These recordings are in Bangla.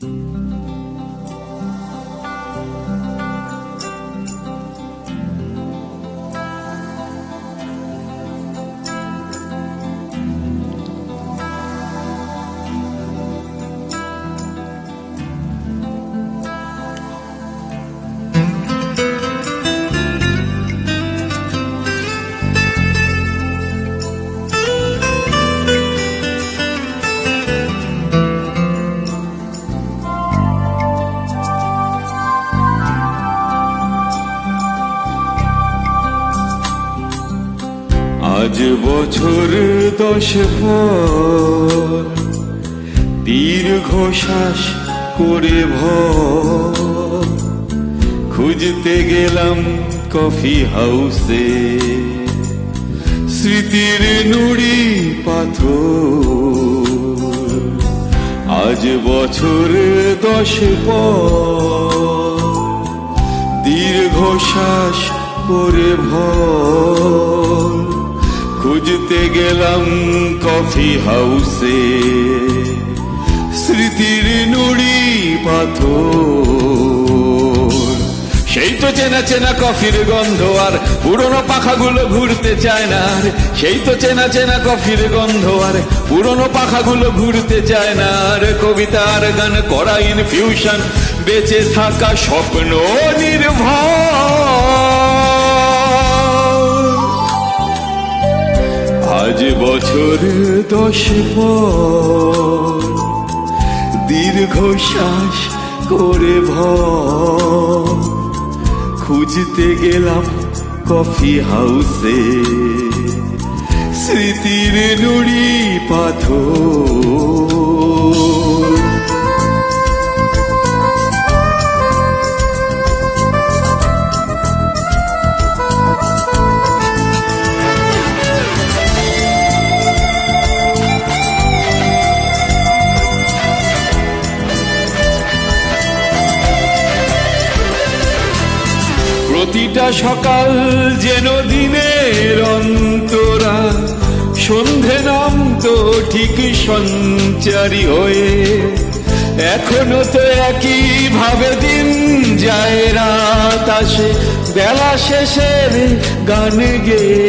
আজ বছর 10 পর দীর্ঘ শ্বাস করে ভর খুঁজতে গেলাম কফি হাউসে স্মৃতির নুড়ি পাথর। আজ বছর 10 পর দীর্ঘ শ্বাস করে ভর খুঁজতে গেলাম কফি হাউসে স্মৃতির নুড়ি পাথর। সেই তো চেনা চেনা কফির গন্ধ আর পুরনো পাখাগুলো ঘুরতে চায় না। সেই তো চেনা চেনা কফির গন্ধ আর পুরনো পাখাগুলো ঘুরতে চায় না। আর কবিতার গান করা ইনফিউশন বেঁচে থাকা স্বপ্ন নির্ভর। আজ বছর 10 পর দীর্ঘ শ্বাস করে ভর খুঁজতে গেলাম কফি হাউসে স্মৃতির নুড়ি পাথর। প্রতিটা সকাল যেন দিনের অন্তরা সন্ধে নামতো ঠিক সঞ্চারী হয়ে। এখনো তো একই ভাবে দিন যায় রাত আসে বেলা শেষের গান গেয়ে।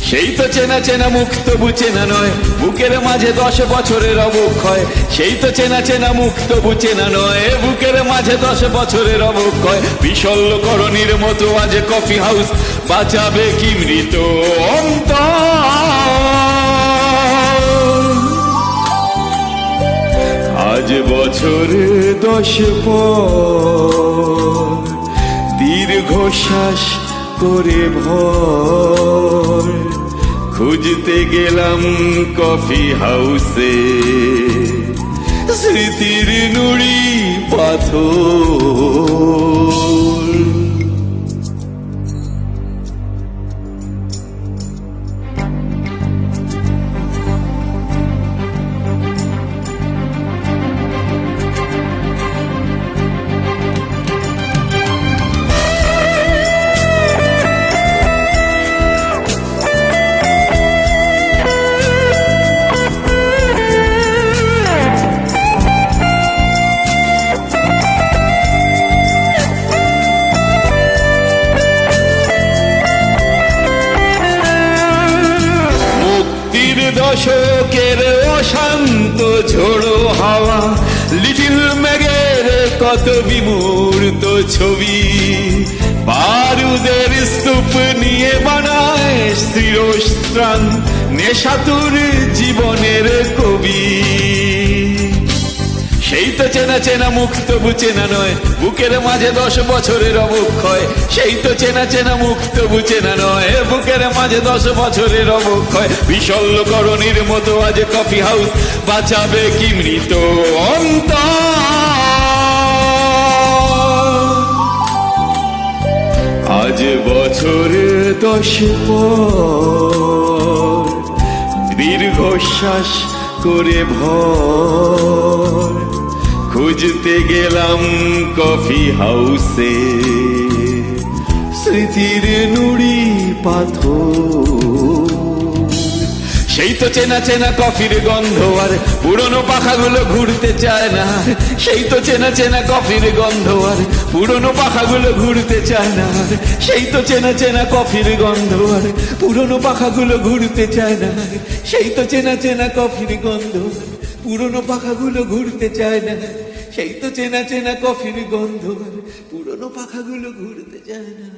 সেই তো চেনা চেনা মুখ তবু চেনা নয় বুকের মাঝে 10 বছরের অবক্ষয়। সেই তো চেনা চেনা মুখ তবু চেনা নয় বুকের মাঝে 10 বছরের অবক্ষয়। বিশল্যকরণীর মতো আজ কফি হাউস বাঁচাবে কি মৃত অন্তর। আজ বছর 10 পর দীর্ঘ শ্বাস করে ভর খুঁজতে গেলাম কফি হাউসে স্মৃতির নুড়ি পাথর। দশকের অশান্ত ঝোড়ো হাওয়া লিটিল ম্যাগের কত বিমূর্ত ছবি বারুদের স্তূপ নিয়ে বানায় স্থিরস্থান নেশাতুর জীবনের কবি। সেই তো চেনা চেনা মুখ তবু চেনা নয় বুকের মাঝে 10 বছরের অবক্ষয়। সেই তো চেনা চেনা মুখ তবু চেনা নয় বুকের মাঝে 10 বছরের অবক্ষয়। বিশল্যকরণীর মতো আজ কফি হাউস বাঁচাবে কি মৃত অন্তর। আজ বছর 10 পর দীর্ঘ শ্বাস করে ভর খুঁজতে গেলাম কফি হাউসে স্মৃতির নুড়ি পাথর। সেই তো চেনা চেনা কফির গন্ধ আর পুরনো পাখাগুলো ঘুরতে চায় না। সেই তো চেনা চেনা কফির গন্ধ আর পুরনো পাখাগুলো ঘুরতে চায় না। সেই তো চেনা চেনা কফির গন্ধ আর পুরনো পাখাগুলো ঘুরতে চায় না। সেই তো চেনা চেনা কফির গন্ধ পুরনো পাখাগুলো ঘুরতে চায় না। সেই তো চেনা চেনা কফির গন্ধ আর পুরনো পাখাগুলো ঘুরতে চায় না।